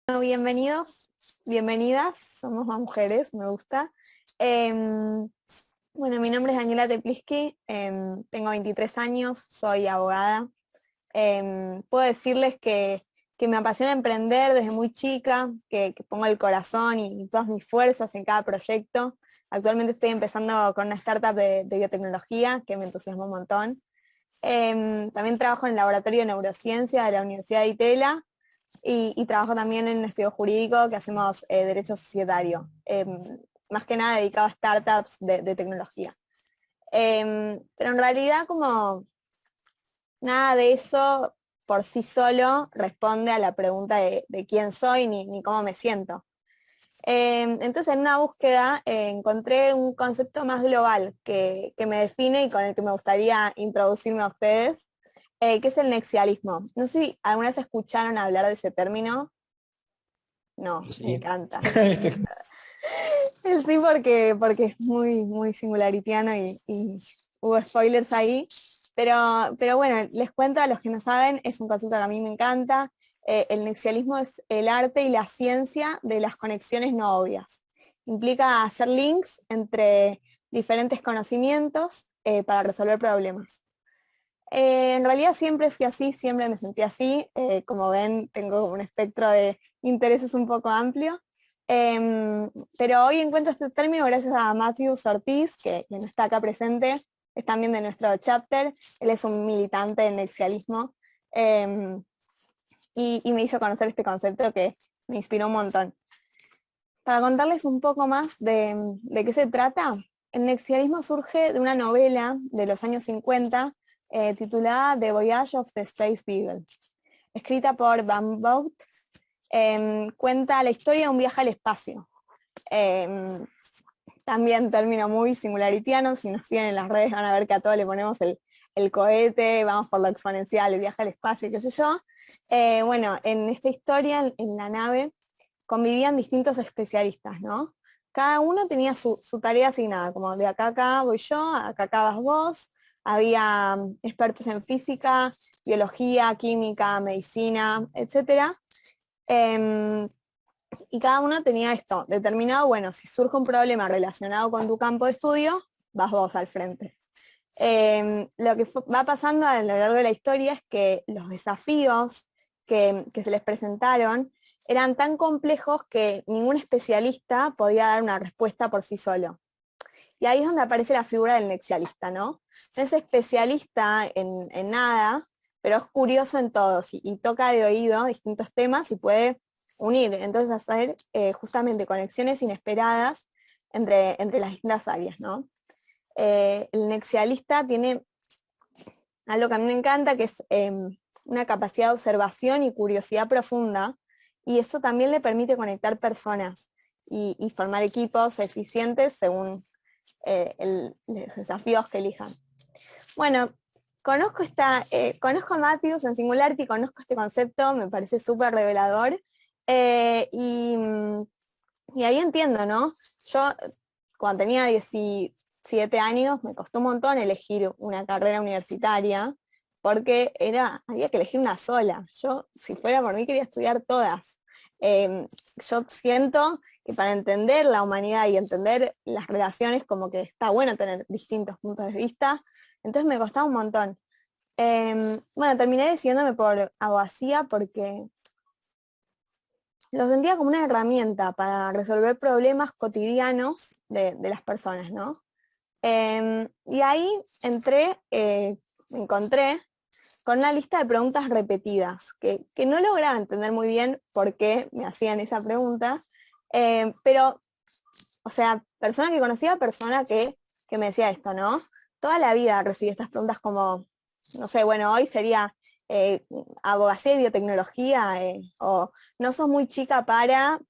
Bienvenidos, bienvenidas, somos más mujeres, me gusta. Bueno, mi nombre es Daniela Tepliski, tengo 23 años, soy abogada. Puedo decirles que me apasiona emprender desde muy chica, que pongo el corazón y todas mis fuerzas en cada proyecto. Actualmente estoy empezando con una startup de biotecnología que me entusiasma un montón. También trabajo en el laboratorio de neurociencia de la Universidad de Itela y trabajo también en un estudio jurídico que hacemos derecho societario, más que nada dedicado a startups de tecnología. Pero en realidad como nada de eso por sí solo responde a la pregunta de quién soy ni cómo me siento. Entonces en una búsqueda encontré un concepto más global que me define y con el que me gustaría introducirme a ustedes, que es el nexialismo. No sé si alguna vez escucharon hablar de ese término. No, me Sí. encanta. El sí porque es muy singularitiano y hubo spoilers ahí. Pero bueno, les cuento a los que no saben, es un concepto que a mí me encanta. El nexialismo es el arte y la ciencia de las conexiones no obvias. Implica hacer links entre diferentes conocimientos para resolver problemas. En realidad siempre fui así, siempre me sentí así. Como ven, tengo un espectro de intereses un poco amplio. Pero hoy encuentro este término gracias a Matthew Ortiz, que no está acá presente, es también de nuestro chapter. Él es un militante del nexialismo y me hizo conocer este concepto que me inspiró un montón. Para contarles un poco más de qué se trata, el nexialismo surge de una novela de los años 50 titulada The Voyage of the Space Beagle, escrita por Van Vogt. Cuenta la historia de un viaje al espacio. También término muy singularitiano, si nos siguen en las redes van a ver que a todos le ponemos el cohete, vamos por lo exponencial, el viaje al espacio, qué sé yo. Bueno, en esta historia, en la nave, convivían distintos especialistas, ¿no? Cada uno tenía su tarea asignada, como de acá a acá voy yo, acá a acá vas vos. Había expertos en física, biología, química, medicina, etc. Y cada uno tenía esto determinado, bueno, si surge un problema relacionado con tu campo de estudio, vas vos al frente. Lo que va pasando a lo largo de la historia es que los desafíos que se les presentaron eran tan complejos que ningún especialista podía dar una respuesta por sí solo. Y ahí es donde aparece la figura del nexialista, ¿no? No es especialista en nada, pero es curioso en todos y toca de oído distintos temas y puede unir, entonces hacer justamente conexiones inesperadas entre las distintas áreas, ¿no? El nexialista tiene algo que a mí me encanta, que es una capacidad de observación y curiosidad profunda, y eso también le permite conectar personas y formar equipos eficientes según los desafíos que elijan. Bueno, conozco a Matthews en Singularity, conozco este concepto, me parece súper revelador, eh, y, y ahí entiendo, ¿no? Yo cuando tenía 17 años me costó un montón elegir una carrera universitaria porque había que elegir una sola. Yo, si fuera por mí, quería estudiar todas. Yo siento que para entender la humanidad y entender las relaciones, como que está bueno tener distintos puntos de vista, entonces me costaba un montón. Bueno, terminé decidiéndome por abogacía porque lo sentía como una herramienta para resolver problemas cotidianos de las personas, ¿no? Y ahí me encontré con una lista de preguntas repetidas, que no lograba entender muy bien por qué me hacían esa pregunta, pero, o sea, persona que conocía, persona que me decía esto, ¿no? Toda la vida recibí estas preguntas como, no sé, bueno, hoy sería eh, abogacía y biotecnología, o no sos muy chica para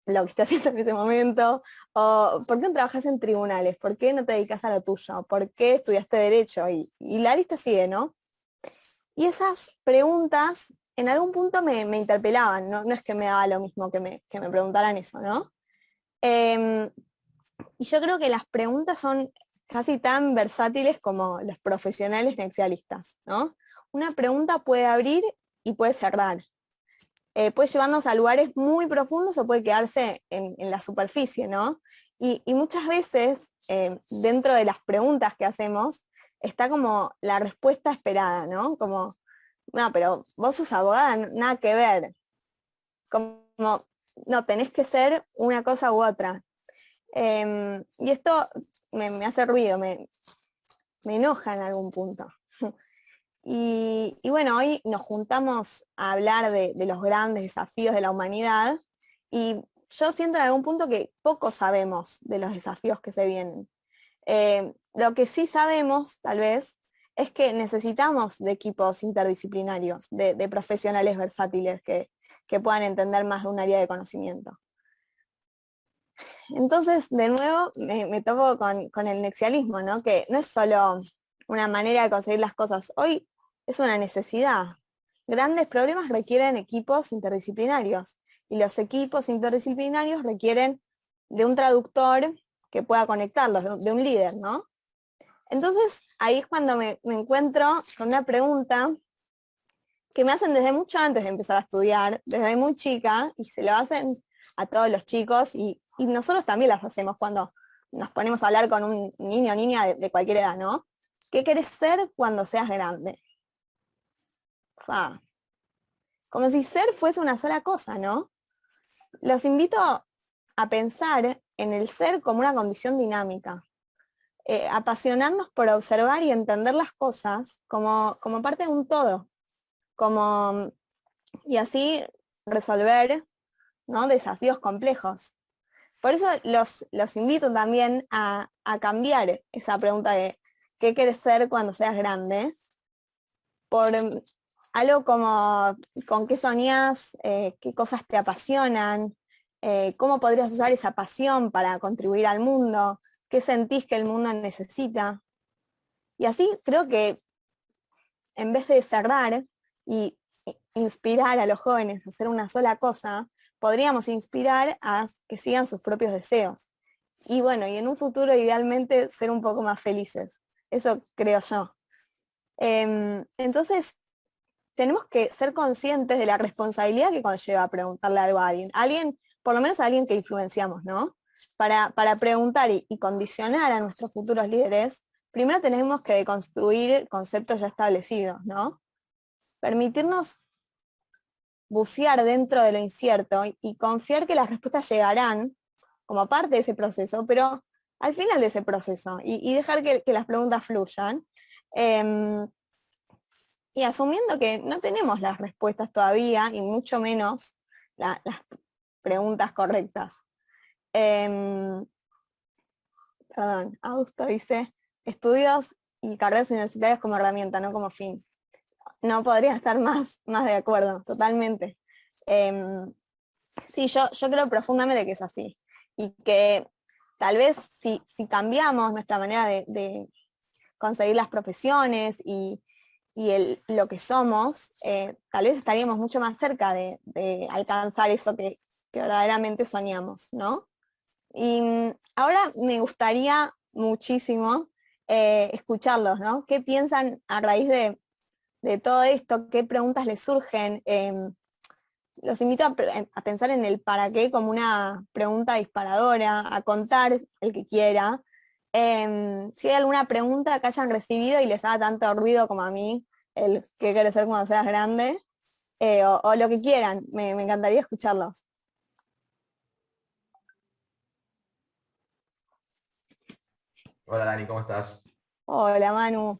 lo que estás haciendo en ese momento, o ¿por qué no trabajas en tribunales? ¿Por qué no te dedicas a lo tuyo? ¿Por qué estudiaste Derecho? Y la lista sigue, ¿no? Y esas preguntas en algún punto me interpelaban, ¿no? No es que me daba lo mismo que me preguntaran eso, ¿no? Eh, y yo creo que las preguntas son casi tan versátiles como los profesionales nexialistas, ¿no? Una pregunta puede abrir y puede cerrar. puede llevarnos a lugares muy profundos o puede quedarse en la superficie, ¿no? Y muchas veces, dentro de las preguntas que hacemos, está como la respuesta esperada, ¿no? Como, no, pero vos sos abogada, nada que ver. Como, no, tenés que ser una cosa u otra. Y esto me hace ruido, me enoja en algún punto. Y bueno, hoy nos juntamos a hablar de los grandes desafíos de la humanidad y yo siento en algún punto que poco sabemos de los desafíos que se vienen. Lo que sí sabemos, tal vez, es que necesitamos de equipos interdisciplinarios, de profesionales versátiles que puedan entender más de un área de conocimiento. Entonces, de nuevo, me topo con el nexialismo, ¿no? Que no es solo una manera de conseguir las cosas. Hoy es una necesidad. Grandes problemas requieren equipos interdisciplinarios y los equipos interdisciplinarios requieren de un traductor que pueda conectarlos, de un líder, ¿no? Entonces, ahí es cuando me encuentro con una pregunta que me hacen desde mucho antes de empezar a estudiar, desde muy chica, y se lo hacen a todos los chicos, y nosotros también las hacemos cuando nos ponemos a hablar con un niño o niña de cualquier edad, ¿no? ¿Qué querés ser cuando seas grande? Como si ser fuese una sola cosa, ¿no? Los invito a pensar en el ser como una condición dinámica, apasionarnos por observar y entender las cosas como parte de un todo, y así resolver, ¿no?, desafíos complejos. Por eso los invito también a cambiar esa pregunta de ¿qué quieres ser cuando seas grande? Por algo como ¿con qué soñás? ¿Qué cosas te apasionan? ¿Cómo podrías usar esa pasión para contribuir al mundo? ¿Qué sentís que el mundo necesita? Y así creo que en vez de cerrar y inspirar a los jóvenes a hacer una sola cosa, podríamos inspirar a que sigan sus propios deseos. Y bueno, y en un futuro idealmente ser un poco más felices. Eso creo yo. Entonces, tenemos que ser conscientes de la responsabilidad que conlleva preguntarle algo a alguien. Alguien, por lo menos a alguien que influenciamos, ¿no? Para preguntar y condicionar a nuestros futuros líderes, primero tenemos que construir conceptos ya establecidos, ¿no? Permitirnos bucear dentro de lo incierto y confiar que las respuestas llegarán como parte de ese proceso, pero al final de ese proceso, y dejar que las preguntas fluyan, eh, y asumiendo que no tenemos las respuestas todavía, y mucho menos las preguntas correctas. Perdón, Augusto dice, estudios y carreras universitarias como herramienta, no como fin. No podría estar más de acuerdo, totalmente. Sí, yo creo profundamente que es así. Y que tal vez si cambiamos nuestra manera de conseguir las profesiones y lo que somos, tal vez estaríamos mucho más cerca de alcanzar eso que verdaderamente soñamos, ¿no? Y ahora me gustaría muchísimo escucharlos, ¿no? ¿Qué piensan a raíz de todo esto? ¿Qué preguntas les surgen? Los invito a pensar en el para qué como una pregunta disparadora, a contar el que quiera. Si hay alguna pregunta que hayan recibido y les haga tanto ruido como a mí, el qué querés ser cuando seas grande, o lo que quieran, me encantaría escucharlos. Hola Dani, ¿cómo estás? Hola Manu.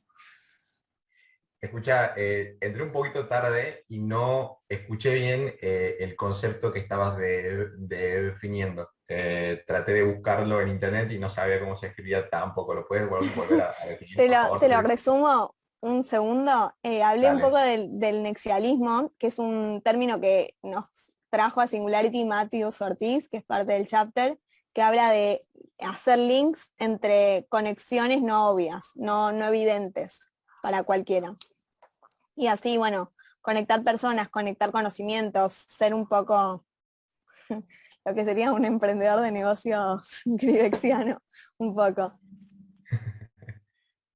Escucha, entré un poquito tarde y no escuché bien el concepto que estabas definiendo. Traté de buscarlo en internet y no sabía cómo se escribía tampoco. ¿Lo puedes volver a definir, Te por lo, favor? te lo resumo un segundo. Hablé un poco Dale. del nexialismo, que es un término que nos trajo a Singularity Matthews Ortiz, que es parte del chapter, que habla de hacer links entre conexiones no obvias, no evidentes para cualquiera. Y así, bueno, conectar personas, conectar conocimientos, ser un poco lo que sería un emprendedor de negocios gridexiano, un poco.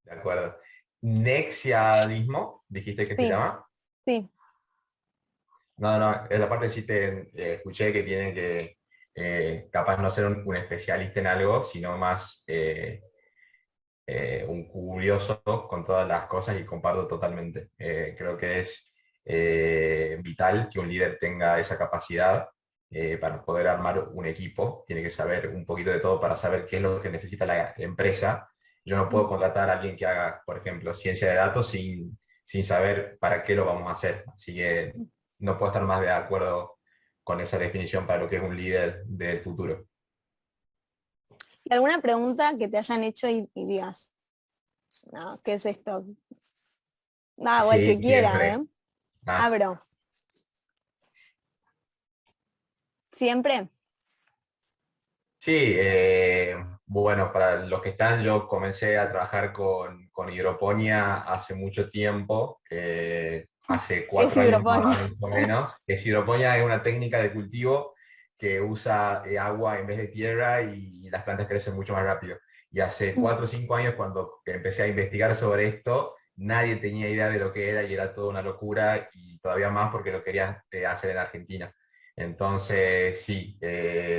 De acuerdo. Nexialismo, dijiste que se Sí, llama. sí. No, esa parte sí te escuché que tienen que capaz no ser un especialista en algo, sino más un curioso con todas las cosas y comparto totalmente. Creo que es vital que un líder tenga esa capacidad para poder armar un equipo. Tiene que saber un poquito de todo para saber qué es lo que necesita la empresa. Yo no puedo contratar a alguien que haga, por ejemplo, ciencia de datos sin saber para qué lo vamos a hacer. Así que no puedo estar más de acuerdo con esa definición para lo que es un líder del futuro. ¿Y alguna pregunta que te hayan hecho y digas, no, ¿qué es esto? Ah, o el Sí, que quiera, siempre. ¿eh? Ah, Abro. ¿Siempre? sí, bueno, para los que están, yo comencé a trabajar con hidroponía hace mucho tiempo, hace ¿Qué es 4 años hidroponía? más o menos. Es hidroponía es una técnica de cultivo que usa agua en vez de tierra y las plantas crecen mucho más rápido. Y hace 4 o 5 años cuando empecé a investigar sobre esto, nadie tenía idea de lo que era y era toda una locura y todavía más porque lo quería hacer en Argentina. Entonces, sí,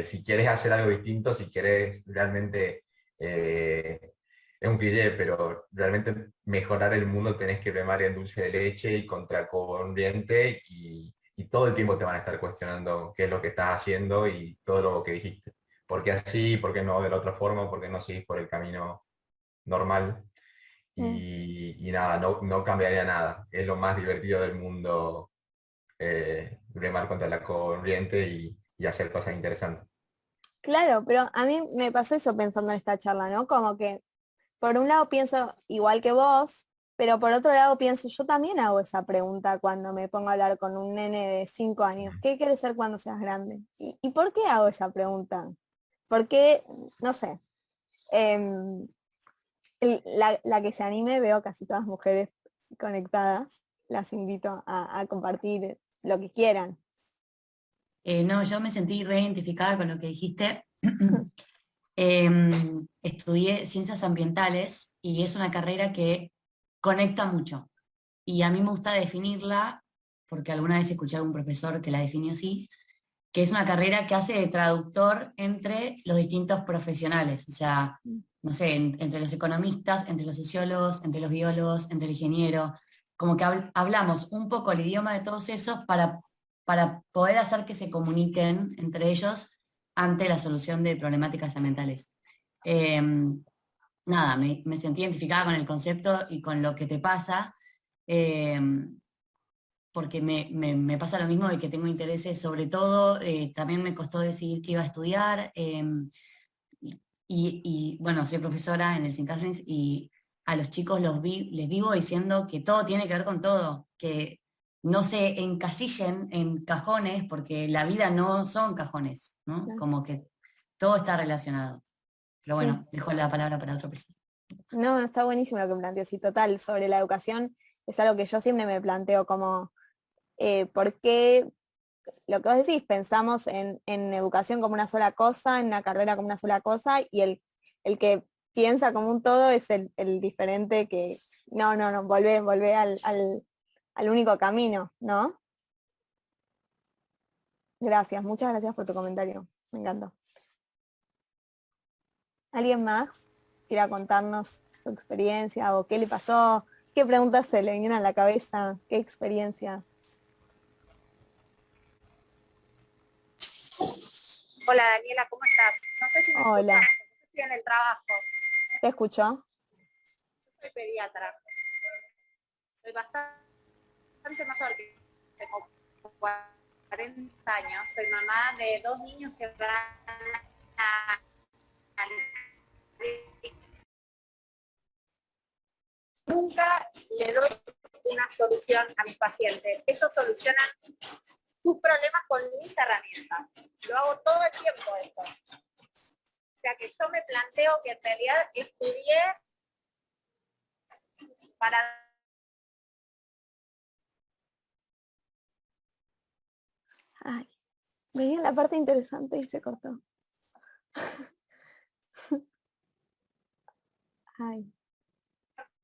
si quieres hacer algo distinto, si quieres realmente, es un cliché, pero realmente mejorar el mundo tenés que remar en dulce de leche y contracorriente y todo el tiempo te van a estar cuestionando qué es lo que estás haciendo y todo lo que dijiste. ¿Por qué así? ¿Por qué no de la otra forma? ¿Por qué no seguís por el camino normal? Y nada, no cambiaría nada. Es lo más divertido del mundo remar contra la corriente y hacer cosas interesantes. Claro, pero a mí me pasó eso pensando en esta charla, ¿no? Como que por un lado pienso igual que vos, pero por otro lado pienso, yo también hago esa pregunta cuando me pongo a hablar con un nene de 5 años. ¿Qué quieres ser cuando seas grande? ¿Y por qué hago esa pregunta? Porque, no sé, em, la que se anime, veo casi todas mujeres conectadas, las invito a compartir lo que quieran. No, yo me sentí reidentificada con lo que dijiste. Estudié ciencias ambientales y es una carrera que conecta mucho. Y a mí me gusta definirla, porque alguna vez escuché a un profesor que la definió así, que es una carrera que hace de traductor entre los distintos profesionales. O sea, no sé, entre los economistas, entre los sociólogos, entre los biólogos, entre el ingeniero. Como que hablamos un poco el idioma de todos esos para poder hacer que se comuniquen entre ellos ante la solución de problemáticas ambientales. Eh, Nada, me sentí identificada con el concepto y con lo que te pasa, eh, porque me pasa lo mismo de que tengo intereses sobre todo, también me costó decidir qué iba a estudiar, bueno, soy profesora en el St. Catherine's y a los chicos les vivo diciendo que todo tiene que ver con todo, que no se encasillen en cajones, porque la vida no son cajones, ¿no? Como que todo está relacionado. Pero Sí. bueno, dejo la palabra para otra persona. No, está buenísimo lo que planteas, y total, sobre la educación es algo que yo siempre me planteo como, ¿por qué lo que vos decís? Pensamos en educación como una sola cosa, en una carrera como una sola cosa, y el que piensa como un todo es el diferente que, no, volvé al único camino, ¿no? Gracias, muchas gracias por tu comentario, me encantó. ¿Alguien más quiera contarnos su experiencia o qué le pasó? ¿Qué preguntas se le vinieron a la cabeza? ¿Qué experiencias? Hola Daniela, ¿cómo estás? No sé si me Hola, escuchas, estoy en el trabajo. ¿te escuchó? Soy pediatra. Soy bastante mayor, que tengo 40 años. Soy mamá de 2 niños que van a... Nunca le doy una solución a mis pacientes. Ellos solucionan sus problemas con mis herramientas. Lo hago todo el tiempo esto. O sea que yo me planteo que en realidad estudié para... Ay, venía la parte interesante y se cortó. Ay,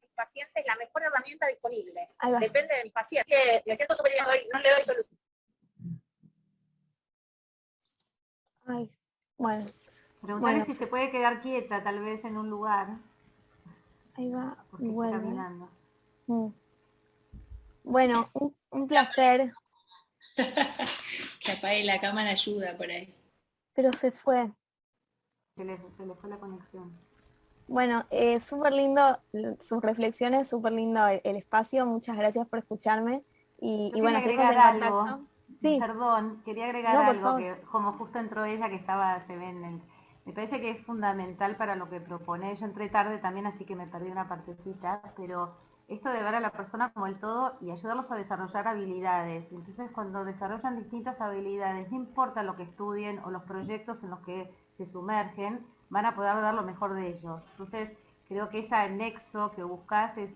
mis pacientes la mejor herramienta disponible. ahí va. Depende de mis pacientes. Me siento súper bien hoy, no le doy solución. Ay, bueno, Preguntarle bueno, si se puede quedar quieta, tal vez en un lugar, ahí va porque y está vuelve. caminando. Mm. Bueno, un placer, Que apague la cámara ayuda por ahí. pero se fue. Se le fue la conexión. Bueno, súper lindo sus reflexiones, súper lindo el espacio. Muchas gracias por escucharme. Y Yo bueno, quería seguimos agregar en algo, contacto. Sí, perdón, quería agregar no, por algo favor. que como justo entró ella que estaba, se ve en el... Me parece que es fundamental para lo que propone. Yo entré tarde también, así que me perdí una partecita, pero esto de ver a la persona como el todo y ayudarlos a desarrollar habilidades. Entonces, cuando desarrollan distintas habilidades, no importa lo que estudien o los proyectos en los que se sumergen, van a poder dar lo mejor de ellos. Entonces, creo que ese nexo que buscas es...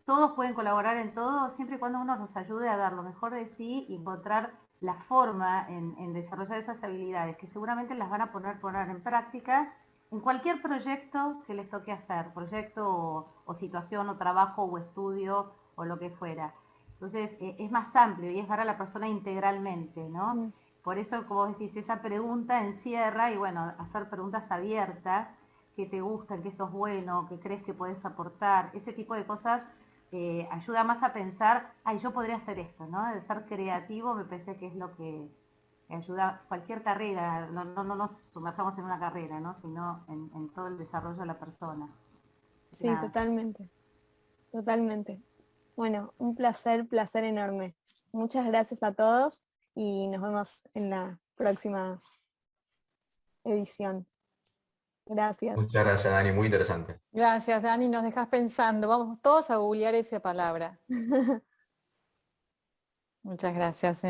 todos pueden colaborar en todo siempre y cuando uno nos ayude a dar lo mejor de sí y encontrar la forma en desarrollar esas habilidades, que seguramente las van a poner en práctica en cualquier proyecto que les toque hacer, proyecto o situación o trabajo o estudio o lo que fuera. Entonces es más amplio y es para la persona integralmente, ¿no? Mm. Por eso, como decís, esa pregunta encierra y bueno, hacer preguntas abiertas, que te gustan, que sos bueno, que crees que puedes aportar, ese tipo de cosas ayuda más a pensar, ay, yo podría hacer esto, ¿no? De ser creativo me parece que es lo que ayuda cualquier carrera, no nos sumerjamos en una carrera, ¿no? Sino en todo el desarrollo de la persona. Sí, Nada. totalmente, totalmente. Bueno, un placer, placer enorme. Muchas gracias a todos y nos vemos en la próxima edición. Gracias. Muchas gracias, Dani, muy interesante. Gracias, Dani, nos dejas pensando. Vamos todos a googlear esa palabra. Muchas gracias.